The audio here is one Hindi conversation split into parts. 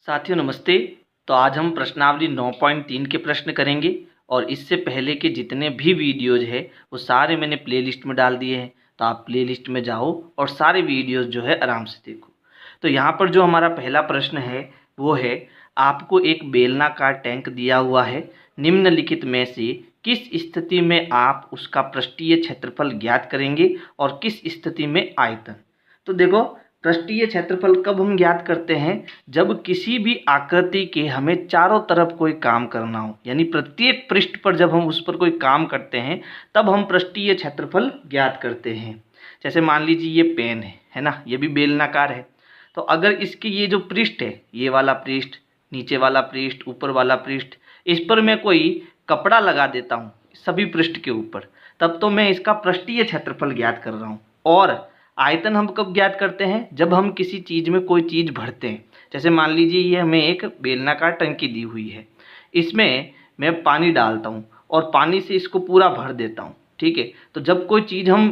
साथियों नमस्ते। तो आज हम प्रश्नावली 9.3 के प्रश्न करेंगे और इससे पहले के जितने भी वीडियोज़ है वो सारे मैंने प्लेलिस्ट में डाल दिए हैं। तो आप प्लेलिस्ट में जाओ और सारे वीडियोज़ जो है आराम से देखो। तो यहाँ पर जो हमारा पहला प्रश्न है वो है, आपको एक बेलनाकार टैंक दिया हुआ है, निम्नलिखित में से किस स्थिति में आप उसका पृष्ठीय क्षेत्रफल ज्ञात करेंगे और किस स्थिति में आयतन। तो देखो, पृष्ठीय क्षेत्रफल कब हम ज्ञात करते हैं, जब किसी भी आकृति के हमें चारों तरफ कोई काम करना हो, यानी प्रत्येक पृष्ठ पर जब हम उस पर कोई काम करते हैं तब हम पृष्ठीय क्षेत्रफल ज्ञात करते हैं। जैसे मान लीजिए ये पेन है ना, ये भी बेलनाकार है। तो अगर इसकी ये जो पृष्ठ है, ये वाला पृष्ठ, नीचे वाला पृष्ठ, ऊपर वाला पृष्ठ, इस पर मैं कोई कपड़ा लगा देता हूँ सभी पृष्ठ के ऊपर, तब तो मैं इसका पृष्ठीय क्षेत्रफल ज्ञात कर रहा हूँ। और आयतन हम कब ज्ञात करते हैं, जब हम किसी चीज़ में कोई चीज़ भरते हैं। जैसे मान लीजिए ये हमें एक बेलनाकार टंकी दी हुई है, इसमें मैं पानी डालता हूँ और पानी से इसको पूरा भर देता हूँ, ठीक है। तो जब कोई चीज़ हम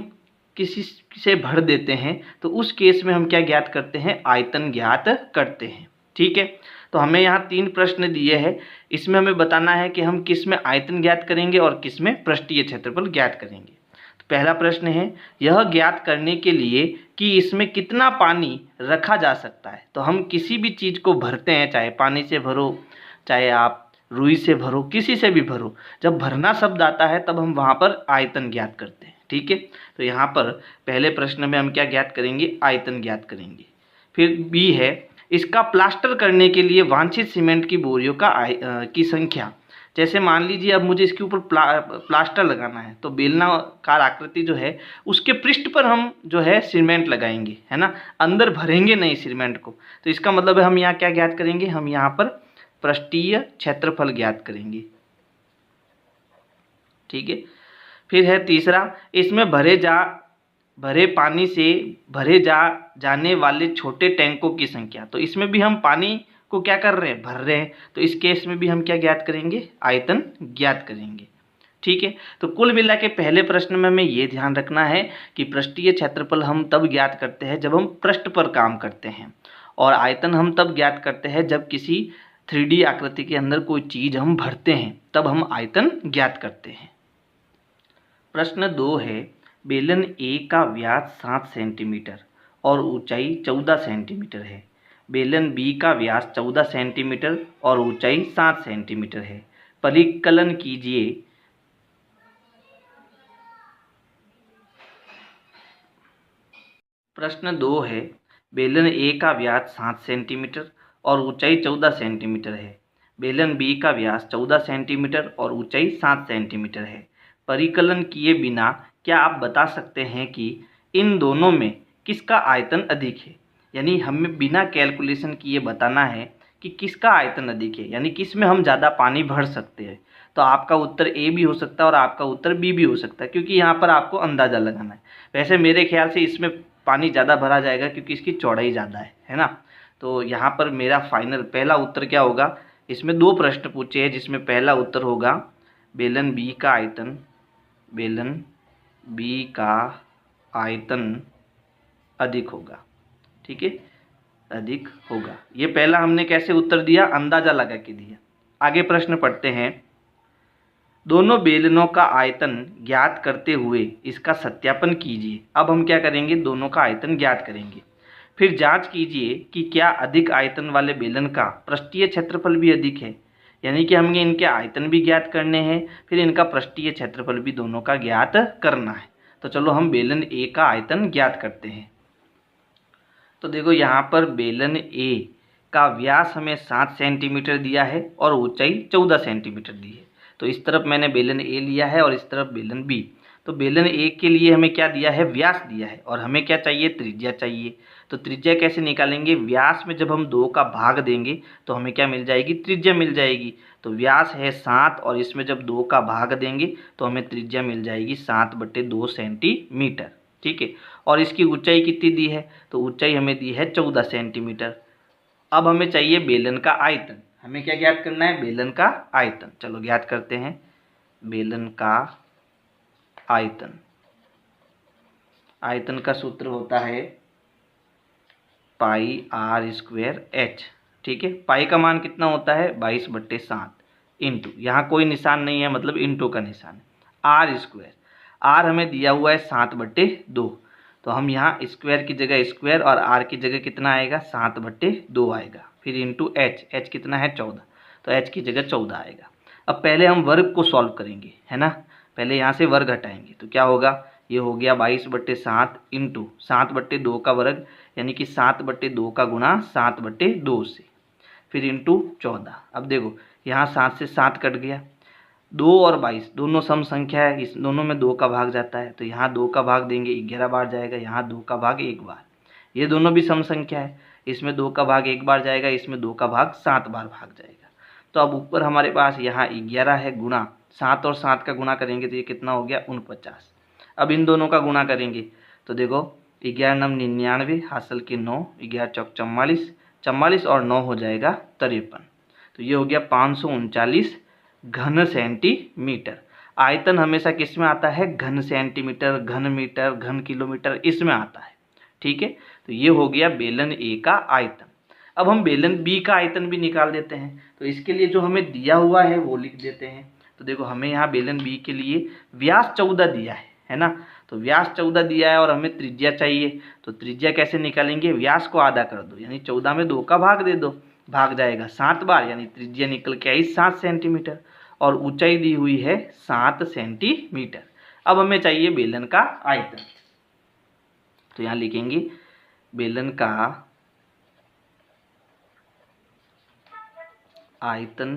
किसी से भर देते हैं तो उस केस में हम क्या ज्ञात करते हैं, आयतन ज्ञात करते हैं, ठीक है। तो हमें यहाँ 3 प्रश्न दिए हैं, इसमें हमें बताना है कि हम किस में आयतन ज्ञात करेंगे और किस में पृष्ठीय क्षेत्रफल ज्ञात करेंगे। तो पहला प्रश्न है, यह ज्ञात करने के लिए कि इसमें कितना पानी रखा जा सकता है। तो हम किसी भी चीज़ को भरते हैं, चाहे पानी से भरो, चाहे आप रुई से भरो, किसी से भी भरो, जब भरना शब्द आता है तब हम वहाँ पर आयतन ज्ञात करते हैं, ठीक है। तो यहाँ पर पहले प्रश्न में हम क्या ज्ञात करेंगे, आयतन ज्ञात करेंगे। फिर बी है, इसका प्लास्टर करने के लिए वांछित सीमेंट की बोरियों की संख्या। जैसे मान लीजिए अब मुझे इसके ऊपर प्लास्टर लगाना है, तो बेलनाकार आकृति जो है उसके पृष्ठ पर हम जो है सीमेंट लगाएंगे, है ना, अंदर भरेंगे नहीं सीमेंट को। तो इसका मतलब है हम यहाँ क्या ज्ञात करेंगे, हम यहाँ पर पृष्ठीय क्षेत्रफल ज्ञात करेंगे, ठीक है। फिर है तीसरा, इसमें भरे पानी से जाने वाले छोटे टैंकों की संख्या। तो इसमें भी हम पानी को क्या कर रहे हैं, भर रहे हैं। तो इस केस में भी हम क्या ज्ञात करेंगे, आयतन ज्ञात करेंगे, ठीक है। तो कुल मिला के पहले प्रश्न में हमें ये ध्यान रखना है कि पृष्ठीय क्षेत्रफल हम तब ज्ञात करते हैं जब हम पृष्ठ पर काम करते हैं, और आयतन हम तब ज्ञात करते हैं जब किसी 3D आकृति के अंदर कोई चीज़ हम भरते हैं, तब हम आयतन ज्ञात करते हैं। प्रश्न 2 है, बेलन ए का व्यास 7 सेंटीमीटर और ऊंचाई 14 सेंटीमीटर है। बेलन बी का व्यास 14 सेंटीमीटर और ऊंचाई 7 सेंटीमीटर है। परिकलन कीजिए। प्रश्न 2 है, बेलन ए का व्यास 7 सेंटीमीटर और ऊंचाई 14 सेंटीमीटर है। बेलन बी का व्यास 14 सेंटीमीटर और ऊंचाई 7 सेंटीमीटर है। परिकलन किए बिना क्या आप बता सकते हैं कि इन दोनों में किसका आयतन अधिक है। यानी हमें बिना कैलकुलेशन किए बताना है कि किसका आयतन अधिक है, यानी किस में हम ज़्यादा पानी भर सकते हैं। तो आपका उत्तर ए भी हो सकता है और आपका उत्तर बी भी हो सकता है, क्योंकि यहाँ पर आपको अंदाज़ा लगाना है। वैसे मेरे ख्याल से इसमें पानी ज़्यादा भरा जाएगा क्योंकि इसकी चौड़ाई ज़्यादा है ना। तो यहाँ पर मेरा फाइनल पहला उत्तर क्या होगा, इसमें 2 प्रश्न पूछे हैं जिसमें पहला उत्तर होगा बेलन बी का आयतन, बेलन बी का आयतन अधिक होगा, ठीक है, अधिक होगा। ये पहला हमने कैसे उत्तर दिया, अंदाजा लगा के दिया। आगे प्रश्न पढ़ते हैं, दोनों बेलनों का आयतन ज्ञात करते हुए इसका सत्यापन कीजिए। अब हम क्या करेंगे, दोनों का आयतन ज्ञात करेंगे। फिर जांच कीजिए कि क्या अधिक आयतन वाले बेलन का पृष्ठीय क्षेत्रफल भी अधिक है। यानी कि हमें इनके आयतन भी ज्ञात करने हैं, फिर इनका पृष्ठीय क्षेत्रफल भी दोनों का ज्ञात करना है। तो चलो हम बेलन ए का आयतन ज्ञात करते हैं। तो देखो यहाँ पर बेलन ए का व्यास हमें 7 सेंटीमीटर दिया है और ऊंचाई 14 सेंटीमीटर दी है। तो इस तरफ मैंने बेलन ए लिया है और इस तरफ बेलन बी। तो बेलन ए के लिए हमें क्या दिया है, व्यास दिया है, और हमें क्या चाहिए, त्रिज्या चाहिए। तो त्रिज्या कैसे निकालेंगे, व्यास में जब हम 2 का भाग देंगे तो हमें क्या मिल जाएगी, त्रिज्या मिल जाएगी। तो व्यास है 7 और इसमें जब 2 का भाग देंगे तो हमें त्रिज्या मिल जाएगी 7/2 सेंटीमीटर, ठीक है। और इसकी ऊंचाई कितनी दी है, तो ऊंचाई हमें दी है 14 सेंटीमीटर। अब हमें चाहिए बेलन का आयतन। हमें क्या ज्ञात करना है, बेलन का आयतन। चलो ज्ञात करते हैं, बेलन का आयतन। आयतन का सूत्र होता है पाई r² h। ठीक है। पाई का मान कितना होता है 22/7 इंटू, यहाँ कोई निशान नहीं है मतलब इंटू का निशान है, आर स्क्वायर। आर हमें दिया हुआ है 7/2, तो हम यहाँ स्क्वायर की जगह स्क्वायर और आर की जगह कितना आएगा 7/2 आएगा। फिर इंटू एच, एच कितना है 14, तो एच की जगह 14 आएगा। अब पहले हम वर्ग को सॉल्व करेंगे, है ना। पहले यहाँ से वर्ग हटाएंगे तो क्या होगा, ये हो गया 22/7 इंटू 7/2 का वर्ग, यानी कि 7/2 का गुणा 7/2 से, फिर इंटू 14। अब देखो यहाँ 7 से 7 कट गया, 2 और 22 दोनों सम संख्या है, इस दोनों में 2 का भाग जाता है, तो यहाँ 2 का भाग देंगे 11 बार जाएगा, यहाँ 2 का भाग 1 बार। ये दोनों भी सम संख्या है, इसमें 2 का भाग 1 बार जाएगा, इसमें 2 का भाग 7 बार भाग जाएगा। तो अब ऊपर हमारे पास यहाँ 11 है, गुणा 7 और 7 का गुणा करेंगे तो ये कितना हो गया 49। अब इन दोनों का गुणा करेंगे तो देखो 11 9 99, हासिल के 9, 11 चौक 44, 44 और 9 हो जाएगा 53। तो ये हो गया 539 घन सेंटीमीटर। आयतन हमेशा किस में आता है, घन सेंटीमीटर, घन मीटर, घन किलोमीटर, इसमें आता है। ठीक है, तो ये हो गया बेलन ए का आयतन। अब हम बेलन बी का आयतन भी निकाल देते हैं, तो इसके लिए जो हमें दिया हुआ है वो लिख देते हैं। तो देखो हमें यहाँ बेलन बी के लिए व्यास 14 दिया है ना। तो व्यास 14 दिया है और हमें त्रिज्या चाहिए, तो त्रिज्या कैसे निकालेंगे, व्यास को आधा कर दो, यानी 14 में 2 का भाग दे दो, भाग जाएगा 7 बार, यानी त्रिज्या निकल के आई 7 सेंटीमीटर और ऊंचाई दी हुई है 7 सेंटीमीटर। अब हमें चाहिए बेलन का आयतन, तो यहाँ लिखेंगे बेलन का आयतन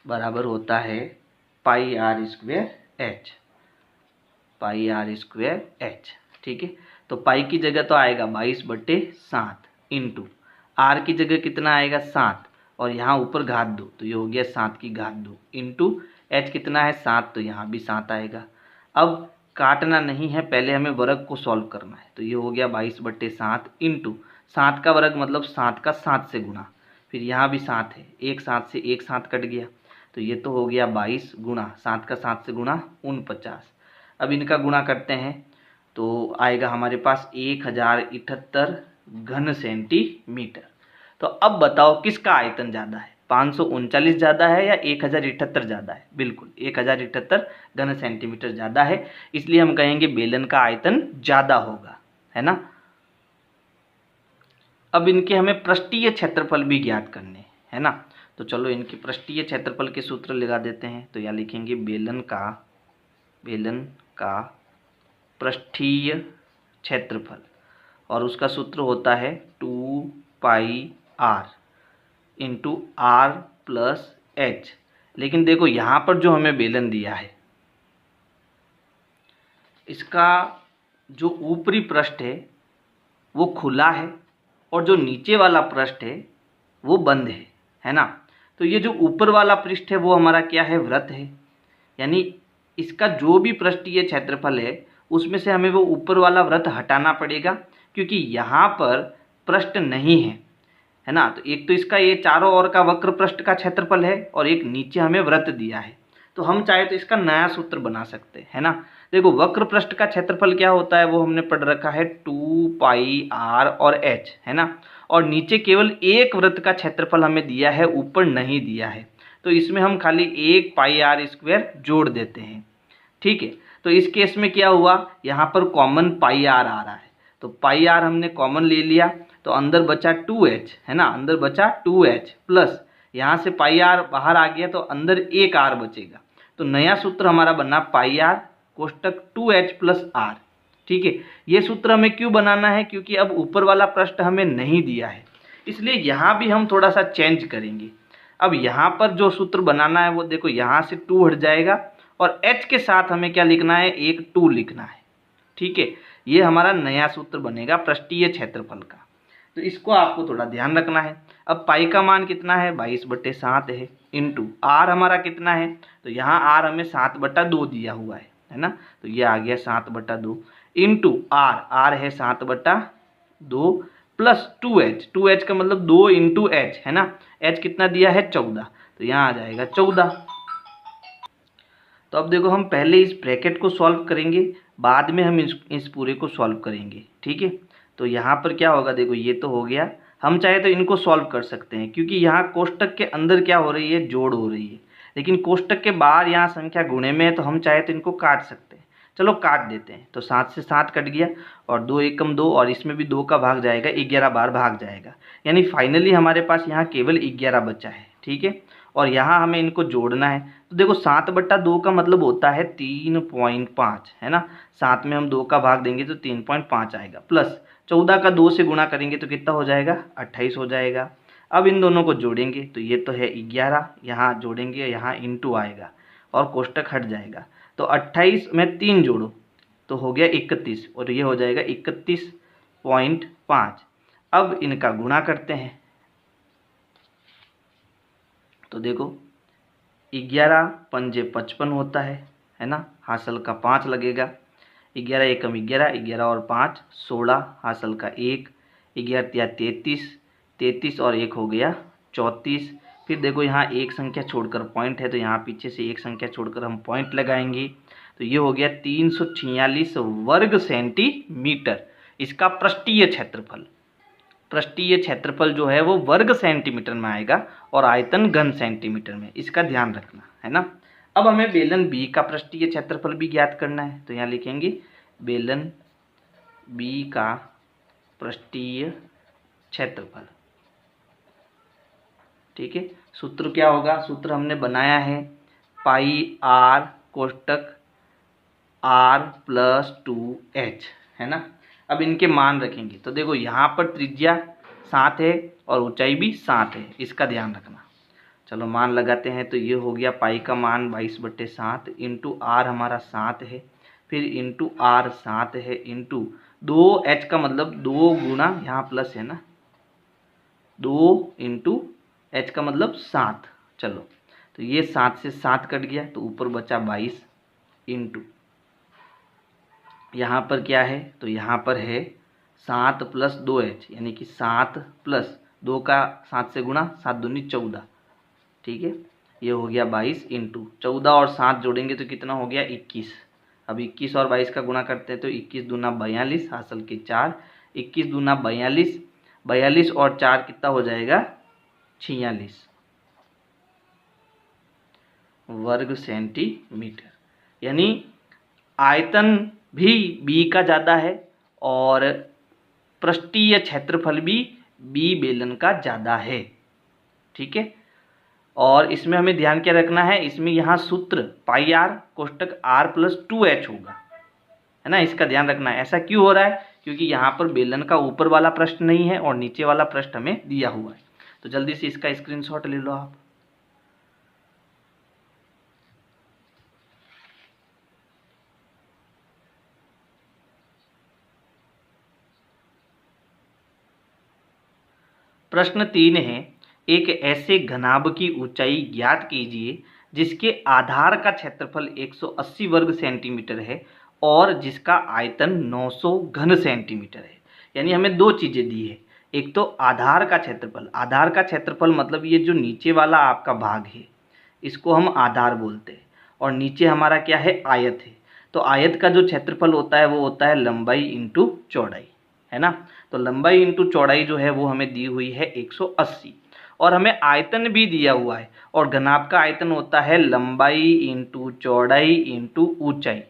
बराबर होता है pi r square h, pi r square h. ठीक है, तो पाई की जगह तो आएगा 22/7 इंटू आर की जगह कितना आएगा 7 और यहाँ ऊपर घात 2, तो ये हो गया 7 की घात 2 इंटू एच कितना है 7, तो यहाँ भी 7 आएगा। अब काटना नहीं है, पहले हमें वर्ग को सॉल्व करना है, तो ये हो गया 22/7 इंटू 7 का वर्ग मतलब 7 का 7 से गुणा, फिर यहाँ भी 7 है, एक 7 से एक 7 कट गया, तो ये तो हो गया 22 गुणा 7 का 7 से गुणा 49। अब इनका गुणा करते हैं तो आएगा हमारे पास 1078 घन सेंटीमीटर। तो अब बताओ किसका आयतन ज़्यादा है, 539 ज़्यादा है या 1078 ज़्यादा है। बिल्कुल 1078 घन सेंटीमीटर ज़्यादा है, इसलिए हम कहेंगे बेलन का आयतन ज़्यादा होगा, है ना। अब इनके हमें पृष्ठीय क्षेत्रफल भी ज्ञात करने है ना, तो चलो इनके पृष्ठीय क्षेत्रफल के सूत्र लगा देते हैं। तो यहाँ लिखेंगे बेलन का पृष्ठीय क्षेत्रफल और उसका सूत्र होता है 2πr into are plus H. लेकिन देखो यहाँ पर जो हमें बेलन दिया है इसका जो ऊपरी पृष्ठ है वो खुला है और जो नीचे वाला पृष्ठ है वो बंद है ना। तो ये जो ऊपर वाला पृष्ठ है वो हमारा क्या है, वृत्त है, यानी इसका जो भी पृष्ठीय क्षेत्रफल है उसमें से हमें वो ऊपर वाला वृत्त हटाना पड़ेगा, क्योंकि यहाँ पर पृष्ठ नहीं है ना। तो एक तो इसका ये चारों ओर का वक्र पृष्ठ का क्षेत्रफल है और एक नीचे हमें वृत्त दिया है, तो हम चाहे तो इसका नया सूत्र बना सकते हैं ना। देखो वक्र पृष्ठ का क्षेत्रफल क्या होता है वो हमने पढ़ रखा है 2πr और h, है ना। और नीचे केवल एक वृत्त का क्षेत्रफल हमें दिया है, ऊपर नहीं दिया है, तो इसमें हम खाली 1πr² जोड़ देते हैं। ठीक है, तो इस केस में क्या हुआ, यहाँ पर कॉमन πr आ रहा है, तो πr हमने कॉमन ले लिया, तो अंदर बचा 2h, है ना, अंदर बचा 2h प्लस यहाँ से πr बाहर आ गया तो अंदर एक r बचेगा। तो नया सूत्र हमारा बना πr कोष्टक 2h प्लस r। ठीक है, ये सूत्र हमें क्यों बनाना है, क्योंकि अब ऊपर वाला पृष्ठ हमें नहीं दिया है, इसलिए यहाँ भी हम थोड़ा सा चेंज करेंगे। अब यहाँ पर जो सूत्र बनाना है वो देखो यहाँ से 2 हट जाएगा और h के साथ हमें क्या लिखना है, एक 2 लिखना है। ठीक है, ये हमारा नया सूत्र बनेगा पृष्ठीय क्षेत्रफल का, तो इसको आपको थोड़ा ध्यान रखना है। अब पाई का मान कितना है 22/7 है इंटू आर हमारा कितना है, तो यहाँ आर हमें 7/2 दिया हुआ है ना, तो ये आ गया 7/2 इंटू आर है 7/2 प्लस 2h का मतलब 2 इंटू एच, है ना। h कितना दिया है 14, तो यहाँ आ जाएगा 14। तो अब देखो हम पहले इस ब्रैकेट को सॉल्व करेंगे, बाद में हम इस पूरे को सॉल्व करेंगे। ठीक है, तो यहाँ पर क्या होगा, देखो ये तो हो गया हम चाहे तो इनको सॉल्व कर सकते हैं, क्योंकि यहाँ कोष्टक के अंदर क्या हो रही है, जोड़ हो रही है, लेकिन कोष्टक के बाहर यहाँ संख्या गुणे में है, तो हम चाहे तो इनको काट सकते हैं। चलो काट देते हैं। तो 7 से 7 कट गया और 2 एकम 2 और इसमें भी 2 का भाग जाएगा, 11 बार भाग जाएगा, यानी फाइनली हमारे पास यहाँ केवल 11 बचा है। ठीक है, और यहाँ हमें इनको जोड़ना है। तो देखो 7/2 का मतलब होता है 3.5, है ना। 7 में हम 2 का भाग देंगे तो 3.5 आएगा, प्लस 14 का 2 से गुणा करेंगे तो कितना हो जाएगा, 28 हो जाएगा। अब इन दोनों को जोड़ेंगे तो ये तो है 11, यहाँ जोड़ेंगे, यहाँ इंटू आएगा और कोष्टक हट जाएगा। तो 28 में 3 जोड़ो तो हो गया 31 और ये हो जाएगा 31.5। अब इनका गुणा करते हैं। तो देखो 11 पंजे 55 होता है ना, हासिल का 5 लगेगा। 11 एकम 11, 11 और 5 16, हासिल का 1, 11 33, 33 और 1 हो गया 34। फिर देखो यहाँ एक संख्या छोड़कर पॉइंट है, तो यहाँ पीछे से एक संख्या छोड़कर हम पॉइंट लगाएंगे, तो ये हो गया 346 वर्ग सेंटीमीटर इसका पृष्ठीय क्षेत्रफल। पृष्ठीय क्षेत्रफल जो है वो वर्ग सेंटीमीटर में आएगा और आयतन घन सेंटीमीटर में, इसका ध्यान रखना है ना। अब हमें बेलन बी का पृष्ठीय क्षेत्रफल भी ज्ञात करना है, तो यहाँ लिखेंगे बेलन बी का पृष्ठीय क्षेत्रफल। ठीक है, सूत्र क्या होगा, सूत्र हमने बनाया है पाई आर कोष्टक r + 2h, है ना। अब इनके मान रखेंगे, तो देखो यहाँ पर त्रिज्या 7 है और ऊंचाई भी 7 है, इसका ध्यान रखना। चलो मान लगाते हैं, तो ये हो गया पाई का मान 22/7 इंटू आर हमारा 7 है, फिर इंटू आर 7 है, इंटू 2h का मतलब 2 गुना यहाँ प्लस है ना, 2 इंटू h का मतलब 7। चलो तो ये 7 से 7 कट गया तो ऊपर बचा 22 इंटू यहाँ पर क्या है, तो यहाँ पर है 7 + 2h, यानी कि 7 + 2 का 7 से गुणा, 7 दूनी 14। ठीक है, ये हो गया 22 इंटू 14 और 7 जोड़ेंगे तो कितना हो गया 21। अब 21 और 22 का गुणा करते हैं तो 21 दूना 42, हासिल के 4, 21 दूना 42, 42 और 4 कितना हो जाएगा 46 वर्ग सेंटीमीटर, यानी आयतन भी बी का ज़्यादा है और पृष्ठीय क्षेत्रफल भी बी बेलन का ज़्यादा है। ठीक है, और इसमें हमें ध्यान क्या रखना है, इसमें यहाँ सूत्र पाई आर कोष्टक r + 2h होगा, है ना, इसका ध्यान रखना है। ऐसा क्यों हो रहा है, क्योंकि यहाँ पर बेलन का ऊपर वाला पृष्ठ नहीं है और नीचे वाला पृष्ठ हमें दिया हुआ है। तो जल्दी से इसका स्क्रीनशॉट ले लो आप। प्रश्न 3 है, एक ऐसे घनाभ की ऊंचाई ज्ञात कीजिए जिसके आधार का क्षेत्रफल 180 वर्ग सेंटीमीटर है और जिसका आयतन 900 घन सेंटीमीटर है। यानी हमें दो चीज़ें दी है, एक तो आधार का क्षेत्रफल, आधार का क्षेत्रफल मतलब ये जो नीचे वाला आपका भाग है इसको हम आधार बोलते हैं, और नीचे हमारा क्या है आयत है। तो आयत का जो क्षेत्रफल होता है वो होता है लंबाई इंटू चौड़ाई, है ना। तो लंबाई इंटू चौड़ाई जो है वो हमें दी हुई है 180 और हमें आयतन भी दिया हुआ है, और घनाभ का आयतन होता है लंबाई इंटू चौड़ाई इंटू ऊंचाई।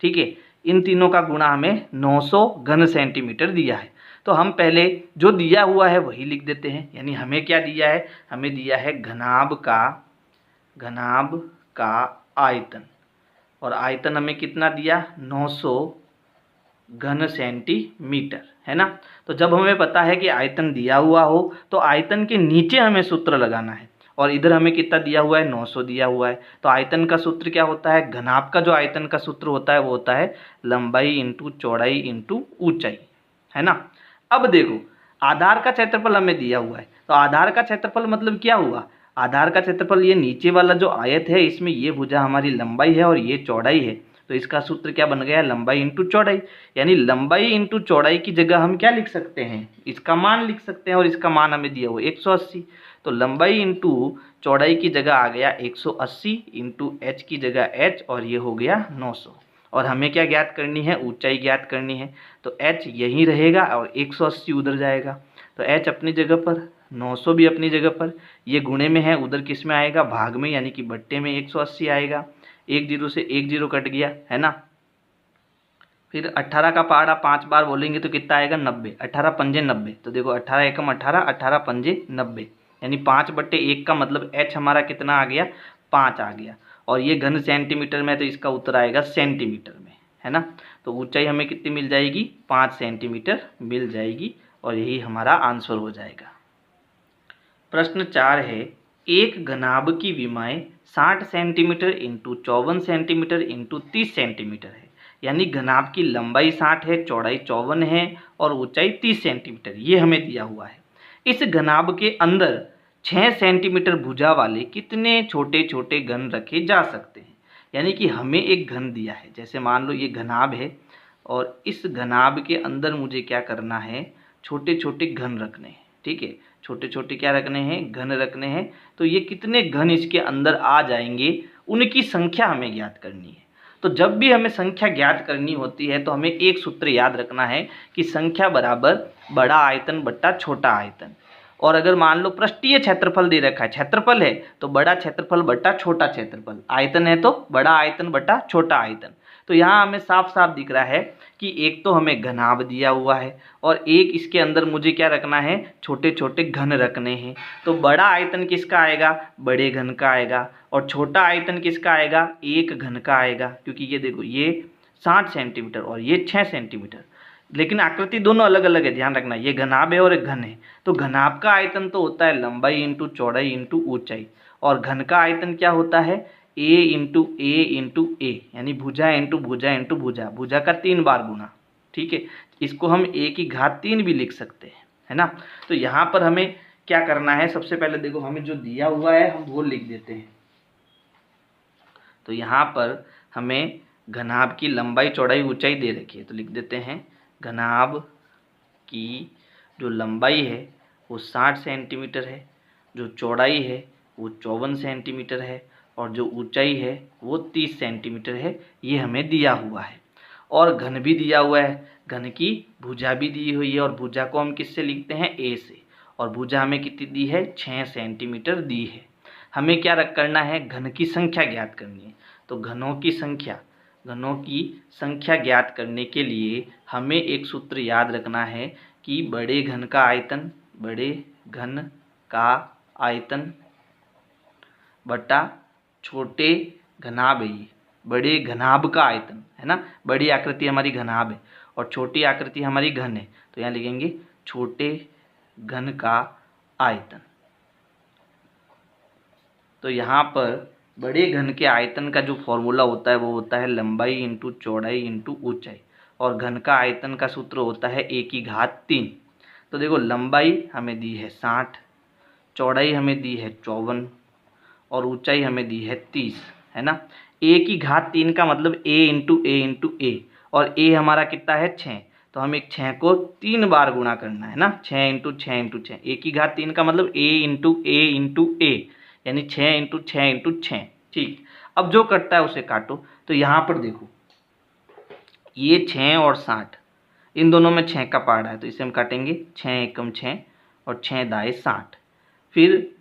ठीक है, इन तीनों का गुणा हमें 900 घन सेंटीमीटर दिया है। तो हम पहले जो दिया हुआ है वही लिख देते हैं, यानी हमें क्या दिया है, हमें दिया है घनाभ का आयतन, और आयतन हमें कितना दिया 900 घन सेंटीमीटर, है ना। तो जब हमें पता है कि आयतन दिया हुआ हो तो आयतन के नीचे हमें सूत्र लगाना है, और इधर हमें कितना दिया हुआ है 900 दिया हुआ है। तो आयतन का सूत्र क्या होता है, घनाभ का जो आयतन का सूत्र होता है वो होता है लंबाई इंटू चौड़ाई इंटू ऊंचाई, है ना। अब देखो आधार का क्षेत्रफल हमें दिया हुआ है, तो आधार का क्षेत्रफल मतलब क्या हुआ, आधार का क्षेत्रफल ये नीचे वाला जो आयत है इसमें ये भुजा हमारी लंबाई है और ये चौड़ाई है, तो इसका सूत्र क्या बन गया लंबाई इंटू चौड़ाई। यानी लंबाई इंटू चौड़ाई की जगह हम क्या लिख सकते हैं, इसका मान लिख सकते हैं, और इसका मान हमें दिया हुआ 180। तो लंबाई इंटू चौड़ाई की जगह आ गया 180 इंटू h की जगह h, और ये हो गया 900। और हमें क्या ज्ञात करनी है, ऊंचाई ज्ञात करनी है, तो h यहीं रहेगा और 180 उधर जाएगा। तो h अपनी जगह पर, 900 भी अपनी जगह पर, ये गुणे में है, उधर किस में आएगा, भाग में, यानी कि बट्टे में 180 आएगा। एक जीरो से एक जीरो कट गया, है ना। फिर 18 का पहाड़ा 5 बार बोलेंगे तो कितना आएगा, 90। 18 पंजे 90, तो देखो 18 एकम 18, 18 पंजे 90, यानी 5/1 का मतलब h हमारा कितना आ गया, 5 आ गया। और ये घन सेंटीमीटर में, तो इसका उत्तर आएगा सेंटीमीटर में, है ना। तो ऊंचाई हमें कितनी मिल जाएगी, 5 सेंटीमीटर मिल जाएगी, और यही हमारा आंसर हो जाएगा। प्रश्न 4 है, एक घनाभ की विमाएँ 60 centimetre into 54 centimetre into 30 centimetre है, यानी घनाभ की लंबाई 60 है, चौड़ाई 54 है और ऊंचाई 30 सेंटीमीटर, ये हमें दिया हुआ है। इस घनाभ के अंदर 6 सेंटीमीटर भुजा वाले कितने छोटे छोटे घन रखे जा सकते हैं। यानी कि हमें एक घन दिया है, जैसे मान लो ये घनाभ है, और इस घनाभ के अंदर मुझे क्या करना है, छोटे छोटे घन रखने हैं, ठीक है। छोटे छोटे क्या रखने हैं, घन रखने हैं। तो ये कितने घन इसके अंदर आ जाएंगे, उनकी संख्या हमें ज्ञात करनी है। तो जब भी हमें संख्या ज्ञात करनी होती है तो हमें एक सूत्र याद रखना है कि संख्या बराबर बड़ा आयतन बट्टा छोटा आयतन। और अगर मान लो पृष्ठीय क्षेत्रफल दे रखा है, क्षेत्रफल है तो बड़ा क्षेत्रफल बट्टा छोटा क्षेत्रफल, आयतन है तो बड़ा आयतन बट्टा छोटा आयतन। तो यहाँ हमें साफ साफ दिख रहा है कि एक तो हमें घनाभ दिया हुआ है और एक इसके अंदर मुझे क्या रखना है, छोटे छोटे घन रखने हैं। तो बड़ा आयतन किसका आएगा, बड़े घन का आएगा, और छोटा आयतन किसका आएगा, एक घन का आएगा। क्योंकि ये देखो ये 60 सेंटीमीटर और ये 6 सेंटीमीटर, लेकिन आकृति दोनों अलग अलग है, ध्यान रखना। ये घनाभ है और एक घन है, तो घनाभ का आयतन तो होता है लंबाई इंटू चौड़ाई इंटू ऊंचाई, और घन का आयतन क्या होता है, ए इंटू ए, यानी भुजा इंटू भुजा इंटू भुजा, भुजा का 3 बार गुना, ठीक है। इसको हम a की घात 3 भी लिख सकते हैं, है ना। तो यहाँ पर हमें क्या करना है, सबसे पहले देखो हमें जो दिया हुआ है हम वो लिख देते हैं। तो यहाँ पर हमें घनाभ की लंबाई चौड़ाई ऊंचाई दे रखी है, तो लिख देते हैं घनाभ की जो लंबाई है वो 60 सेंटीमीटर है, जो चौड़ाई है वो 54 सेंटीमीटर है, और जो ऊंचाई है वो 30 सेंटीमीटर है। ये हमें दिया हुआ है, और घन भी दिया हुआ है, घन की भुजा भी दी हुई है, और भुजा को हम किससे लिखते हैं, ए से, और भुजा हमें कितनी दी है, 6 सेंटीमीटर दी है। हमें क्या करना है, घन की संख्या ज्ञात करनी है। तो घनों की संख्या ज्ञात करने के लिए हमें एक सूत्र याद रखना है कि बड़े घन का आयतन बटा छोटे घनाभ, ये बड़े घनाभ का आयतन है ना। बड़ी आकृति हमारी घनाभ है और छोटी आकृति हमारी घन है, तो यहाँ लिखेंगे छोटे घन का आयतन। तो यहाँ पर बड़े घन के आयतन का जो फॉर्मूला होता है वो होता है लंबाई इंटू चौड़ाई इंटू ऊंचाई, और घन का आयतन का सूत्र होता है a की घात 3। तो देखो लंबाई हमें दी है 60, चौड़ाई हमें दी है 54 और ऊंचाई हमें दी है 30, है ना। a की घात 3 का मतलब a इंटू ए, और a हमारा कितना है 6, तो हम एक 6 को 3 बार गुणा करना है ना, 6 इंटू 6 इंटू 6। a की घात 3 का मतलब a इंटू ए, यानी 6 इंटू 6 इंटू 6, ठीक। अब जो कटता है उसे काटो। तो यहाँ पर देखो ये 6 और 60, इन दोनों में 6 का पहाड़ा है, तो इसे हम काटेंगे, 6 एकम 6 और 6 दाएँ 60। फिर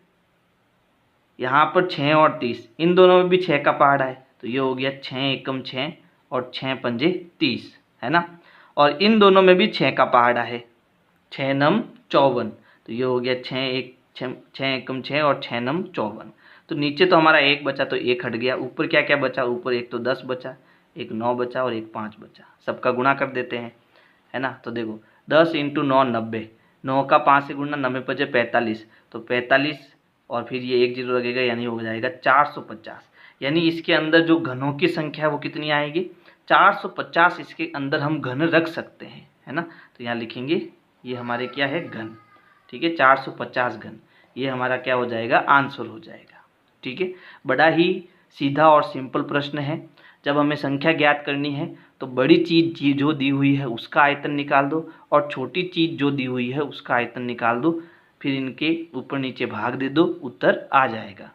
यहाँ पर 6 और 30, इन दोनों में भी 6 का पहाड़ा है, तो ये हो गया 6 एकम 6 और 6 पंजे 30, है ना। और इन दोनों में भी 6 का पहाड़ा है, 6 नम 54, तो ये हो गया 6 एकम 6 और 6 नम 54। तो नीचे तो हमारा 1 बचा, तो 1 हट गया। ऊपर क्या क्या बचा, ऊपर एक तो 10 बचा, एक 9 बचा और एक 5 बचा। सबका गुणा कर देते हैं, है ना। तो देखो 10 इंटू 9 90, 9 का 5 से गुणा, 9 पचे 45, तो 45 और फिर ये 1 जीरो लगेगा, यानी हो जाएगा 450। यानी इसके अंदर जो घनों की संख्या है वो कितनी आएगी, 450 इसके अंदर हम घन रख सकते हैं, है ना। तो यहाँ लिखेंगे ये हमारे क्या है, घन, ठीक है, 450 घन, ये हमारा क्या हो जाएगा, आंसर हो जाएगा, ठीक है। बड़ा ही सीधा और सिंपल प्रश्न है। जब हमें संख्या ज्ञात करनी है तो बड़ी चीज़ जो दी हुई है उसका आयतन निकाल दो, और छोटी चीज़ जो दी हुई है उसका आयतन निकाल दो, फिर इनके ऊपर नीचे भाग दे दो, उत्तर आ जाएगा।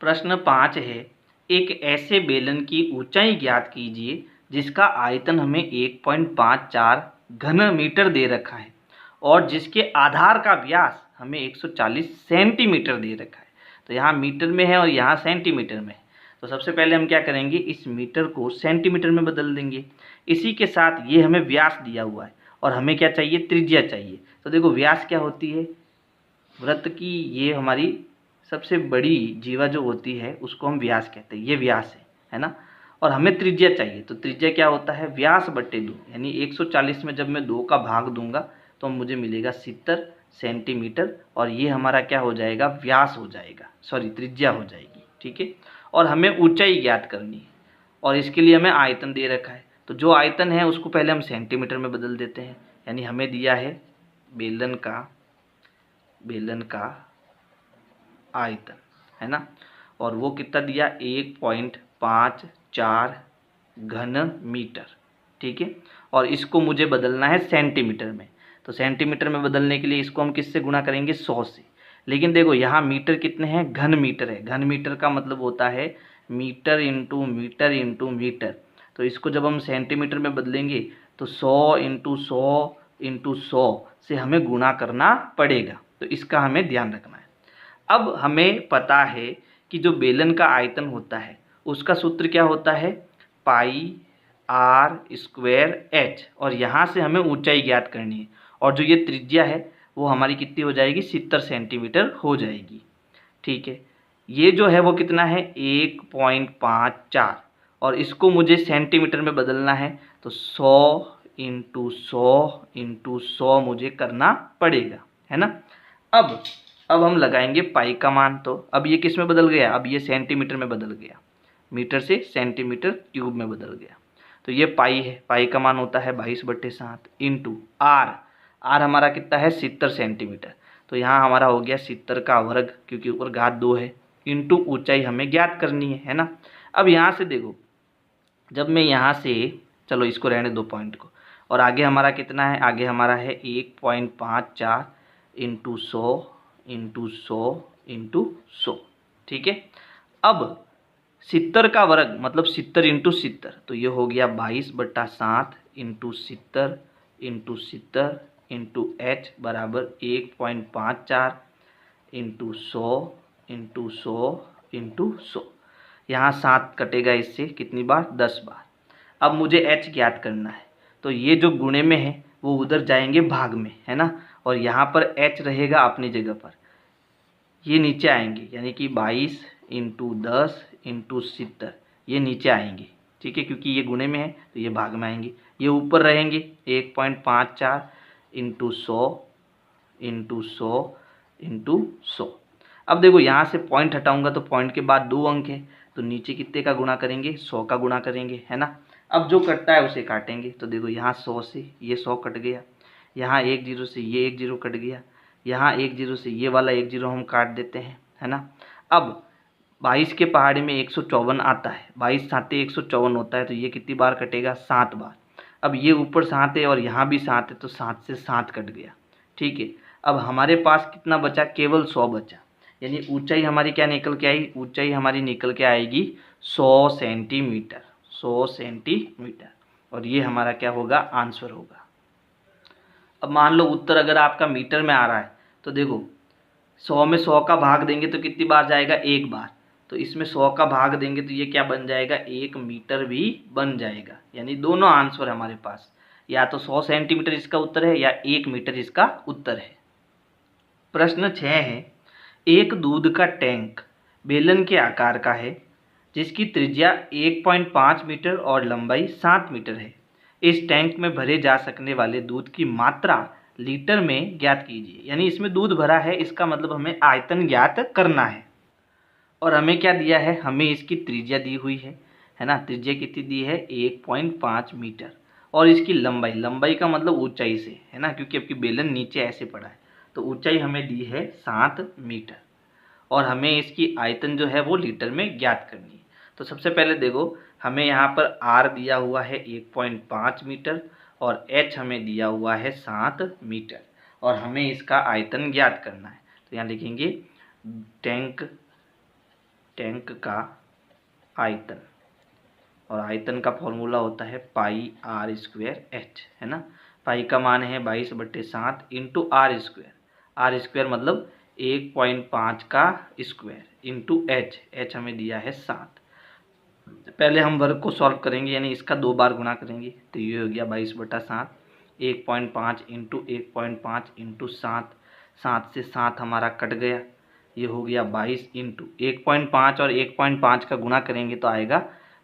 प्रश्न 5 है, एक ऐसे बेलन की ऊंचाई ज्ञात कीजिए जिसका आयतन हमें 1.54 घन मीटर दे रखा है और जिसके आधार का व्यास हमें 140 सेंटीमीटर दे रखा है। तो यहाँ मीटर में है और यहाँ सेंटीमीटर में है। तो सबसे पहले हम क्या करेंगे, इस मीटर को सेंटीमीटर में बदल देंगे। इसी के साथ ये हमें व्यास दिया हुआ है और हमें क्या चाहिए, त्रिज्या चाहिए। तो देखो व्यास क्या होती है, वृत्त की ये हमारी सबसे बड़ी जीवा जो होती है उसको हम व्यास कहते हैं, ये व्यास है ना। और हमें त्रिज्या चाहिए, तो त्रिज्या क्या होता है, व्यास बट्टे 2, यानी 140 में जब मैं 2 का भाग दूंगा तो मुझे मिलेगा 70 सेंटीमीटर, और ये हमारा क्या हो जाएगा, व्यास हो जाएगा, सॉरी त्रिज्या हो जाएगी। ठीक है, और हमें ऊंचाई ज्ञात करनी है और इसके लिए हमें आयतन दे रखा है। तो जो आयतन है उसको पहले हम सेंटीमीटर में बदल देते हैं, यानी हमें दिया है बेलन का आयतन, है ना, और वो कितना दिया, 1.54 घन मीटर। ठीक है, और इसको मुझे बदलना है सेंटीमीटर में। तो सेंटीमीटर में बदलने के लिए इसको हम किससे गुणा करेंगे, 100 से। लेकिन देखो यहाँ मीटर कितने हैं, घन मीटर है। घन मीटर का मतलब होता है metre into metre into metre. तो इसको जब हम सेंटीमीटर में बदलेंगे तो 100 इंटू 100 इंटू 100 से हमें गुणा करना पड़ेगा। तो इसका हमें ध्यान रखना है। अब हमें पता है कि जो बेलन का आयतन होता है उसका सूत्र क्या होता है, पाई आर स्क्वायर एच, और यहाँ से हमें ऊंचाई ज्ञात करनी है। और जो ये त्रिज्या है वो हमारी कितनी हो जाएगी, 70 सेंटीमीटर हो जाएगी। ठीक है, ये जो है वो कितना है, 1.54, और इसको मुझे सेंटीमीटर में बदलना है। तो 100 इंटू 100 इंटू 100 मुझे करना पड़ेगा, है ना। अब हम लगाएंगे पाई का मान। तो अब ये किस में बदल गया, अब ये सेंटीमीटर में बदल गया, मीटर से सेंटीमीटर क्यूब में बदल गया। तो ये पाई है, पाई का मान होता है 22/7 इंटू आर हमारा कितना है, 70 सेंटीमीटर। तो यहाँ हमारा हो गया 70 का वर्ग, क्योंकि ऊपर घात 2 है, इंटू ऊंचाई हमें ज्ञात करनी है ना। अब यहाँ से देखो, जब मैं यहाँ से, चलो इसको रहने दो पॉइंट को, और आगे हमारा कितना है, आगे हमारा है 1.54 इंटू 100 इंटू 100 इंटू 100। ठीक है, अब 70 का वर्ग मतलब 70 इंटू 70, तो ये हो गया 22/7 इंटू 70 इंटू 70 इंटू एच बराबर 1.54 इंटू 100 इंटू 100 इंटू 100। यहाँ 7 कटेगा इससे कितनी बार, 10 बार। अब मुझे एच ज्ञात करना है, तो ये जो गुणे में है वो उधर जाएंगे भाग में, है ना, और यहाँ पर एच रहेगा अपनी जगह पर, ये नीचे आएंगे, यानी कि 22 इंटू 10 इंटू 70 ये नीचे आएंगे। ठीक है, क्योंकि ये गुणे में है तो ये भाग में आएंगे। ये ऊपर रहेंगे 1.54 इंटू 100 इंटू 100 इंटू 100। अब देखो यहाँ से पॉइंट हटाऊंगा तो पॉइंट के बाद 2 अंक है, तो नीचे कितने का गुणा करेंगे, 100 का गुणा करेंगे, है ना। अब जो कटता है उसे काटेंगे। तो देखो यहाँ 100 से ये 100 कट गया, यहाँ 1 0 से ये 1 0 कट गया, यहाँ 1 0 से ये वाला 1 0 हम काट देते हैं, है ना। अब 22 के पहाड़े में 154 आता है, 22 साते 154 होता है, तो ये कितनी बार कटेगा, 7 बार। अब ये ऊपर 7 है और यहाँ भी 7 है, तो 7 से 7 कट गया। ठीक है, अब हमारे पास कितना बचा, केवल 100 बचा, यानी ऊंचाई हमारी क्या निकल के आई, ऊंचाई हमारी निकल के आएगी 100 सेंटीमीटर, 100 सेंटीमीटर, और ये हमारा क्या होगा, आंसर होगा। अब मान लो उत्तर अगर आपका मीटर में आ रहा है, तो देखो 100 में 100 का भाग देंगे तो कितनी बार जाएगा, 1 बार। तो इसमें 100 का भाग देंगे तो ये क्या बन जाएगा, 1 मीटर भी बन जाएगा। यानी दोनों आंसर हमारे पास, या तो 100 सेंटीमीटर इसका उत्तर है या 1 मीटर इसका उत्तर है। प्रश्न 6 है, एक दूध का टैंक बेलन के आकार का है जिसकी त्रिज्या 1.5 मीटर और लंबाई 7 मीटर है। इस टैंक में भरे जा सकने वाले दूध की मात्रा लीटर में ज्ञात कीजिए। यानी इसमें दूध भरा है, इसका मतलब हमें आयतन ज्ञात करना है। और हमें क्या दिया है, हमें इसकी त्रिज्या दी हुई है ना। त्रिज्या कितनी दी है, 1.5 मीटर, और इसकी लंबाई का मतलब ऊंचाई से, है ना, क्योंकि आपकी बेलन नीचे ऐसे पड़ा है, तो ऊंचाई हमें दी है 7 मीटर, और हमें इसकी आयतन जो है वो लीटर में ज्ञात करनी है। तो सबसे पहले देखो, हमें यहाँ पर आर दिया हुआ है 1.5 मीटर और एच हमें दिया हुआ है 7 मीटर, और हमें इसका आयतन ज्ञात करना है। तो यहाँ लिखेंगे टैंक का आयतन, और आयतन का फॉर्मूला होता है पाई आर स्क्वायर एच, है ना। पाई का मान है 22/7 into R square. R square मतलब 1.5 का स्क्वायर इंटू एच हमें दिया है 7। पहले हम वर्ग को सॉल्व करेंगे, यानी इसका 2 बार गुणा करेंगे, तो ये हो गया 22/7। 1.5 इंटू 1.5 इंटू 7, 7 से 7 हमारा कट गया, ये हो गया 22 इंटू 1.5 और 1.5 का गुणा करेंगे तो आएगा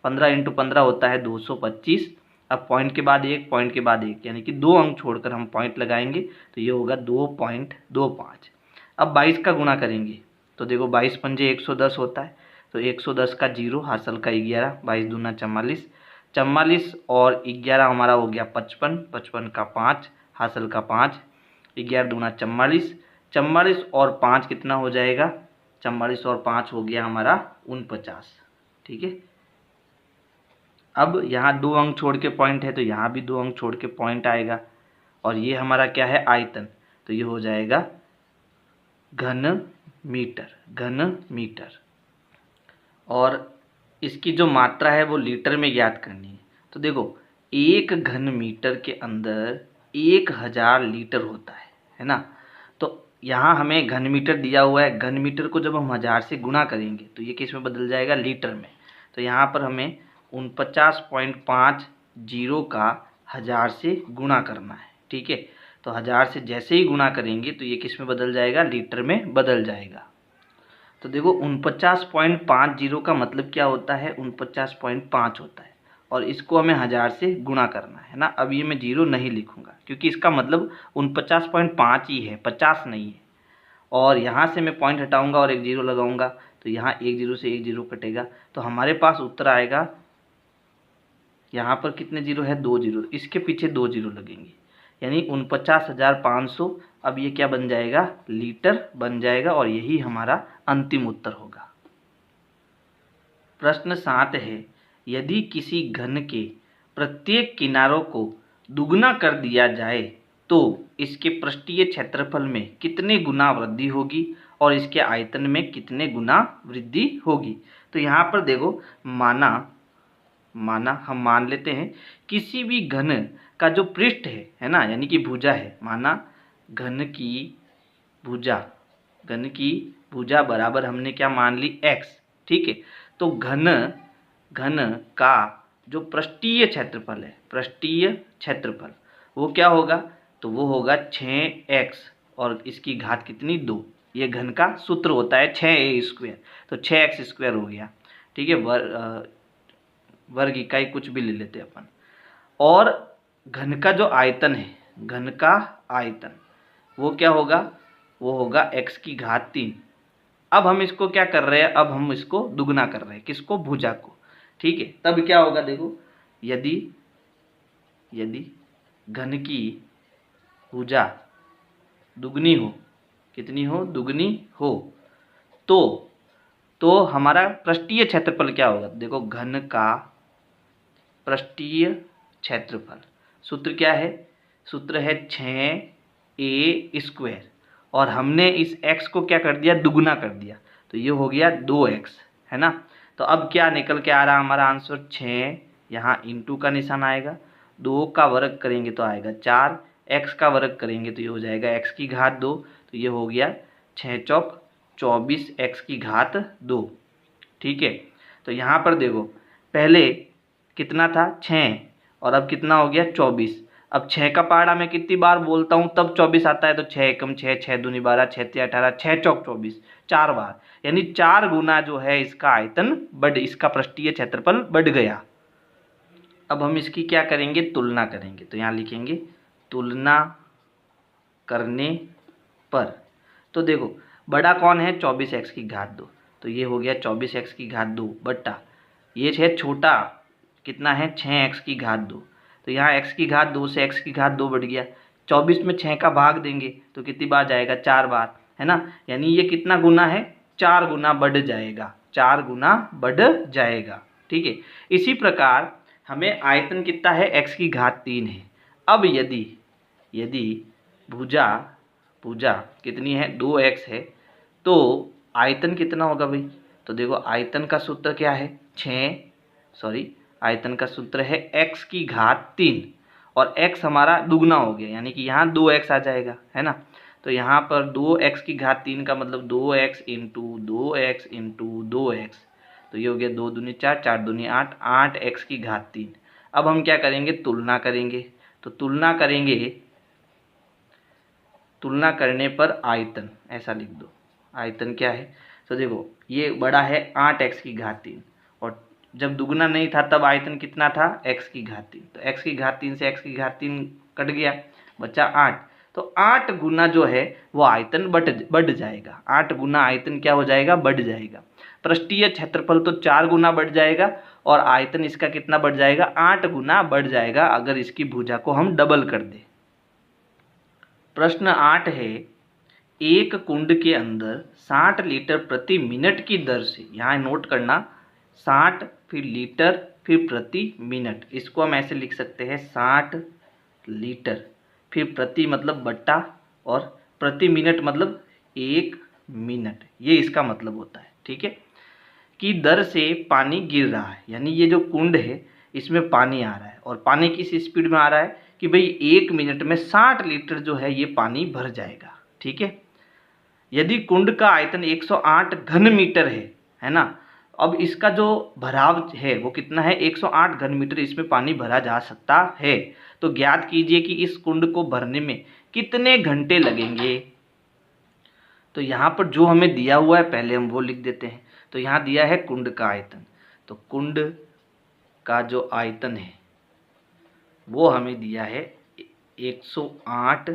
15 इंटू 15 होता है 225। अब पॉइंट के बाद एक, पॉइंट के बाद एक, यानी कि 2 अंक छोड़कर हम पॉइंट लगाएंगे तो ये होगा 2.25। अब 22 का गुणा करेंगे तो देखो 22 पंजे 110 होता है, तो 110 का 0, हासिल का 11, 22 दूना 44, 44 और 11 हमारा हो गया 55, 55 का 5, हासिल का 5, 11 दूना 44, 44 और 5 कितना हो जाएगा, 44 और 5 हो गया हमारा 49। ठीक है, अब यहाँ 2 अंक छोड़ के पॉइंट है तो यहाँ भी 2 अंक छोड़ के पॉइंट आएगा, और ये हमारा क्या है, आयतन, तो ये हो जाएगा घन मीटर। और इसकी जो मात्रा है वो लीटर में ज्ञात करनी है। तो देखो 1 घन मीटर के अंदर 1000 लीटर होता है ना। तो यहाँ हमें घन मीटर दिया हुआ है, घन मीटर को जब हम 1000 से गुणा करेंगे तो ये किस में बदल जाएगा, लीटर में। तो यहाँ पर हमें 49.50 का 1000 से गुणा करना है। ठीक है, तो 1000 से जैसे ही गुणा करेंगे तो ये किस में बदल जाएगा, लीटर में बदल जाएगा। तो देखो 49.50 का मतलब क्या होता है, 49.5 होता है, और इसको हमें 1000 से गुणा करना है ना। अब ये मैं 0 नहीं लिखूंगा क्योंकि इसका मतलब 49.5 ही है, 50 नहीं है। और यहाँ से मैं पॉइंट हटाऊंगा और एक 0 लगाऊंगा तो यहाँ 1 0 से 1 0 कटेगा, तो हमारे पास उत्तर आएगा, यहाँ पर कितने 0 है, 2 0, इसके पीछे 2 0 लगेंगे, यानी 49,500। अब ये क्या बन जाएगा, लीटर बन जाएगा, और यही हमारा अंतिम उत्तर होगा। प्रश्न 7 है, यदि किसी घन के प्रत्येक किनारों को दुगना कर दिया जाए तो इसके पृष्ठीय क्षेत्रफल में कितने गुना वृद्धि होगी और इसके आयतन में कितने गुना वृद्धि होगी। तो यहाँ पर देखो, माना हम मान लेते हैं किसी भी घन का जो पृष्ठ है ना, यानी कि भुजा है, माना घन की भुजा बराबर हमने क्या मान ली, x। ठीक है, तो घन का जो पृष्ठीय क्षेत्रफल वो क्या होगा, तो वो होगा 6x और इसकी घात कितनी, 2। ये घन का सूत्र होता है 6a², तो 6x² हो गया। ठीक है, वर्ग इकाई कुछ भी ले लेते अपन। और घन का जो आयतन है, घन का आयतन वो क्या होगा, वो होगा x की घात 3। अब हम इसको क्या कर रहे हैं, अब हम इसको दुगना कर रहे हैं, किसको, भुजा को। ठीक है, तब क्या होगा, देखो यदि घन की भुजा दुगनी हो, कितनी हो, दुगनी हो, तो हमारा पृष्ठीय क्षेत्रफल क्या होगा। देखो घन का पृष्ठीय क्षेत्रफल सूत्र क्या है, सूत्र है 6a², और हमने इस x को क्या कर दिया, दुगना कर दिया, तो ये हो गया 2x, है ना। तो अब क्या निकल के आ रहा हमारा आंसर, 6, यहाँ इंटू का निशान आएगा, 2 का वर्ग करेंगे तो आएगा 4, x का वर्ग करेंगे तो ये हो जाएगा x की घात 2, तो ये हो गया 6 चौक 24 x की घात 2। ठीक है, तो यहाँ पर देखो पहले कितना था, 6, और अब कितना हो गया, 24। अब 6 का पहाड़ा मैं कितनी बार बोलता हूँ तब 24 आता है, तो 6 एकम 6, 6 दूनी 12, 6 तिया 18, 6 चौक 24, 4 बार, यानी 4 गुना जो है इसका आयतन इसका पृष्ठीय क्षेत्रफल बढ़ गया। अब हम इसकी क्या करेंगे, तुलना करेंगे, तो यहाँ लिखेंगे तुलना करने पर। तो देखो बड़ा कौन है, 24x की घात 2, तो ये हो गया 24x की घात 2 बट्टा ये है छोटा कितना है, 6x की घात 2, तो यहाँ x की घात 2 से x की घात 2 बढ़ गया, 24 में 6 का भाग देंगे तो कितनी बार जाएगा, 4 बार, है ना। यानी ये कितना गुना है, 4 गुना बढ़ जाएगा, 4 गुना बढ़ जाएगा। ठीक है, इसी प्रकार हमें आयतन कितना है, x की घात 3 है। अब यदि भुजा कितनी है, 2x है, तो आयतन कितना होगा भाई। तो देखो आयतन का सूत्र क्या है, आयतन का सूत्र है x की घात 3, और x हमारा दुगना हो गया, यानी कि यहाँ 2x आ जाएगा, है ना। तो यहाँ पर 2x की घात 3 का मतलब 2x into 2x into 2x, तो ये हो गया 2 दूनी 4, 4 दूनी 8, 8x की घात 3। अब हम क्या करेंगे, तुलना करेंगे। तो तुलना करेंगे, तुलना करने पर आयतन ऐसा लिख दो। आयतन क्या है, तो देखो ये बड़ा है 8x की घात 3, और जब दुगना नहीं था तब आयतन कितना था, x की घात 3। तो x की घात 3 से x की घात 3 कट गया, बचा 8। तो 8 गुना जो है वो आयतन बढ़ जाएगा। 8 गुना आयतन क्या हो जाएगा, बढ़ जाएगा। पृष्ठीय क्षेत्रफल तो 4 गुना बढ़ जाएगा और आयतन इसका कितना बढ़ जाएगा, 8 गुना बढ़ जाएगा अगर इसकी भुजा को हम डबल कर दें। प्रश्न 8 है, एक कुंड के अंदर 60 लीटर प्रति मिनट की दर से, यहाँ नोट करना 60 फिर लीटर फिर प्रति मिनट, इसको हम ऐसे लिख सकते हैं 60 लीटर फिर प्रति मतलब बट्टा और प्रति मिनट मतलब 1 मिनट, ये इसका मतलब होता है, ठीक है, की दर से पानी गिर रहा है। यानी ये जो कुंड है इसमें पानी आ रहा है और पानी किस स्पीड में आ रहा है कि भाई 1 मिनट में 60 लीटर जो है ये पानी भर जाएगा, ठीक है। यदि कुंड का आयतन 108 घन मीटर है ना, अब इसका जो भराव है वो कितना है, 108 घन मीटर इसमें पानी भरा जा सकता है। तो ज्ञात कीजिए कि इस कुंड को भरने में कितने घंटे लगेंगे। तो यहाँ पर जो हमें दिया हुआ है पहले हम वो लिख देते हैं। तो यहाँ दिया है कुंड का आयतन, तो कुंड का जो आयतन है वो हमें दिया है 108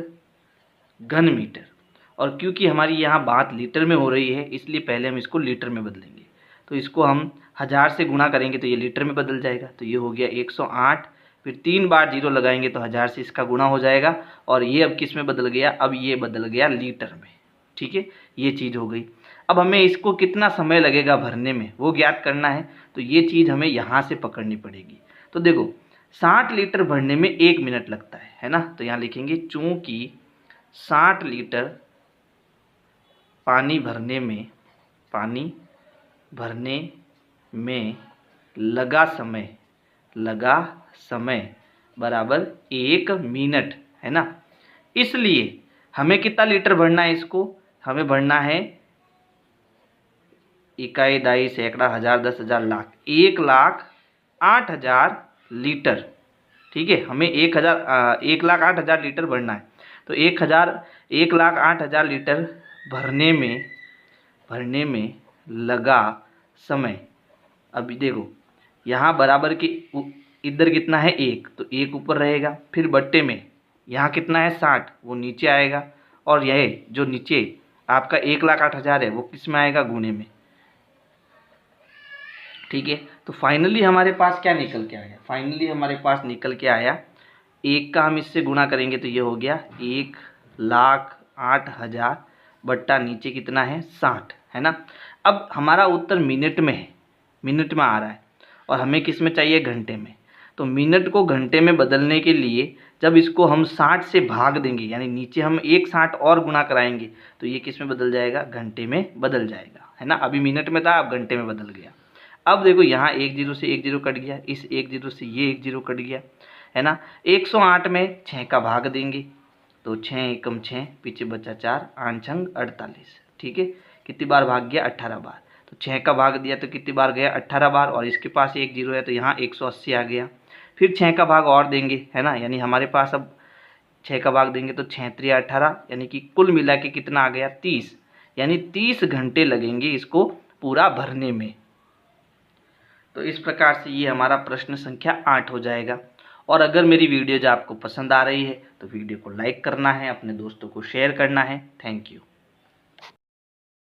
घन मीटर, और क्योंकि हमारी यहाँ बात लीटर में हो रही है इसलिए पहले हम इसको लीटर में बदलेंगे। तो इसको हम 1000 से गुणा करेंगे तो ये लीटर में बदल जाएगा। तो ये हो गया 108, फिर 3 बार 0 लगाएंगे तो 1000 से इसका गुणा हो जाएगा, और ये अब किस में बदल गया, अब ये बदल गया लीटर में, ठीक है, ये चीज़ हो गई। अब हमें इसको कितना समय लगेगा भरने में वो ज्ञात करना है, तो ये चीज़ हमें यहाँ से पकड़नी पड़ेगी। तो देखो 60 लीटर भरने में 1 मिनट लगता है ना, तो यहाँ लिखेंगे चूँकि 60 लीटर पानी भरने में लगा समय बराबर 1 मिनट, है ना। इसलिए हमें कितना लीटर भरना है, इसको हमें भरना है इकाई, दाई, सैकड़ा, हजार, 10,000, लाख, 1,08,000 लीटर, ठीक है। हमें 1,08,000 लीटर भरना है। तो 1,08,000 लीटर भरने में लगा समय, अभी देखो यहाँ बराबर की इधर कितना है 1, तो 1 ऊपर रहेगा, फिर बट्टे में यहाँ कितना है 60, वो नीचे आएगा, और यह जो नीचे आपका 1,08,000 है वो किस में आएगा, गुणे में, ठीक है। तो फाइनली हमारे पास क्या निकल के आया, फाइनली हमारे पास निकल के आया 1 का हम इससे गुणा करेंगे तो ये हो गया 1,08,000 बट्टा नीचे कितना है 60, है ना। अब हमारा उत्तर मिनट में है, मिनट में आ रहा है, और हमें किस में चाहिए, घंटे में। तो मिनट को घंटे में बदलने के लिए जब इसको हम 60 से भाग देंगे, यानी नीचे हम 1,60 और गुणा कराएंगे तो ये किस में बदल जाएगा, घंटे में बदल जाएगा, है ना। अभी मिनट में था, अब घंटे में बदल गया। अब देखो यहाँ 1 0 से 1 0 कट गया, इस 1 0 से ये 1 0 कट गया, है ना। 108 में 6 का भाग देंगे तो 6 एकम 6, पीछे बचा 4, 8 छंग 48, ठीक है। कितनी बार भाग गया, 18 बार। तो 6 का भाग दिया तो कितनी बार गया, 18 बार, और इसके पास 1 0 है तो यहाँ 180 आ गया। फिर 6 का भाग और देंगे, है ना, यानी हमारे पास अब 6 का भाग देंगे तो 6 3 18, यानी कि कुल मिला के कितना आ गया, 30, यानी 30 घंटे लगेंगे इसको पूरा भरने में। तो इस प्रकार से ये हमारा प्रश्न संख्या 8 हो जाएगा। और अगर मेरी वीडियोज आपको पसंद आ रही है तो वीडियो को लाइक करना है, अपने दोस्तों को शेयर करना है। Thank you.